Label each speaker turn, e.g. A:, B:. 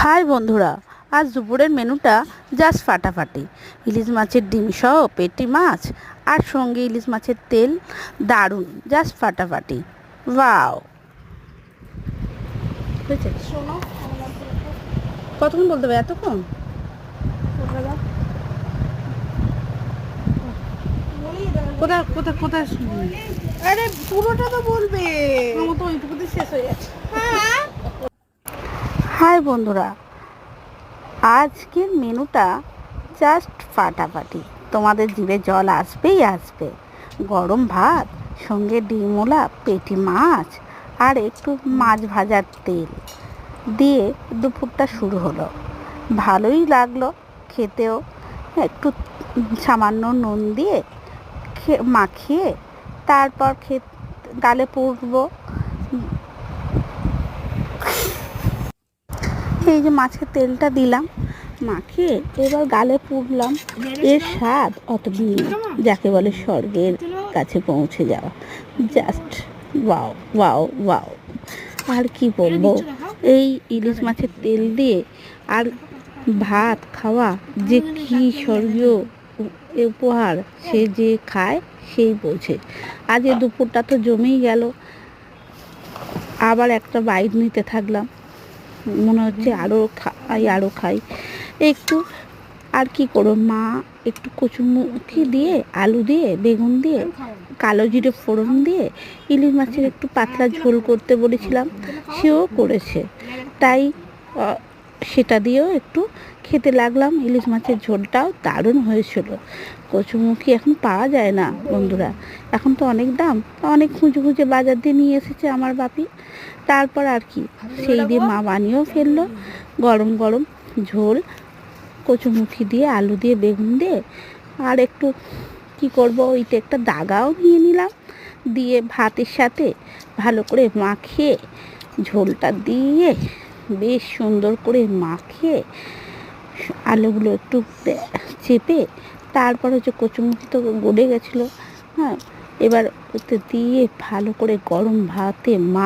A: High বন্ধুরা, আজ দুপুরের মেনুটা জাস্ট ফাটাফাটি। ইলিশ মাছের ডিম সহ পেটি মাছ আর সঙ্গে ইলিশ মাছের তেল, দারুণ, জাস্ট ফাটাফাটি। ওয়াও! হয়েছে?
B: শোনো,
A: কতক্ষণ বলতে হবে? এতক্ষণ? কোথায় কোথায় কোথায় শুনবি?
B: আরে পুরোটা তো বলবে।
A: আমার তো ওইটুকুতে শেষ হয়ে যাচ্ছে।
B: হ্যাঁ,
A: হাই বন্ধুরা, আজকের মেনুটা জাস্ট ফাটাফাটি। তোমাদের জিভে জল আসবেই আসবে। গরম ভাত, সঙ্গে ডিমওয়ালা পেটি মাছ আর একটু মাছ ভাজার তেল দিয়ে দুপুরটা শুরু হলো। ভালোই লাগলো খেতেও। একটু সামান্য নুন দিয়ে মাখিয়ে তারপর গালে পুরবো। এই যে মাছের তেলটা দিলাম, মাখিয়ে এবার গালে পুরলাম। এর স্বাদ অতুলনীয়, যাকে বলে স্বর্গের কাছে পৌঁছে যাওয়া। Just wow wow wow! আর কি বলবো, এই ইলিশ মাছের তেল দিয়ে আর ভাত খাওয়া যে কি স্বর্গীয় উপহার, সে যে খায় সেই বোঝে। আজ এ দুপুরটা তো জমেই গেল। আবার একটা বাইট নিতে থাকলাম, মনে হচ্ছে আরও খাই একটু। আর কি করো, মা একটু কচুরমুখী দিয়ে, আলু দিয়ে, বেগুন দিয়ে, কালো জিরে ফোড়ন দিয়ে ইলিশ মাছের একটু পাতলা ঝোল করতে বলেছিলাম, সেও করেছে। তাই সেটা দিয়েও একটু খেতে লাগলাম। ইলিশ মাছের ঝোলটাও দারুণ হয়েছিল। কচুরমুখী এখন পাওয়া যায় না বন্ধুরা, এখন তো অনেক দাম। অনেক খুঁজে খুঁজে বাজার দিয়ে নিয়ে এসেছে আমার বাপি। তারপর আর কি, সেই দিয়ে মা বানিয়েও ফেললো। গরম গরম ঝোল, কচুরমুখী দিয়ে, আলু দিয়ে, বেগুন দিয়ে, আর একটু কি করব, ওইটা একটা দাগাও নিয়ে নিলাম, দিয়ে ভাতের সাথে ভালো করে মাখিয়ে, ঝোলটা দিয়ে বেশ সুন্দর করে মাখিয়ে, আলুগুলো একটু চেপে, তারপর হচ্ছে কচুরমুখী তো গলে গেছিলো। হ্যাঁ, এবার ওতে দিয়ে ভালো করে গরম ভাতে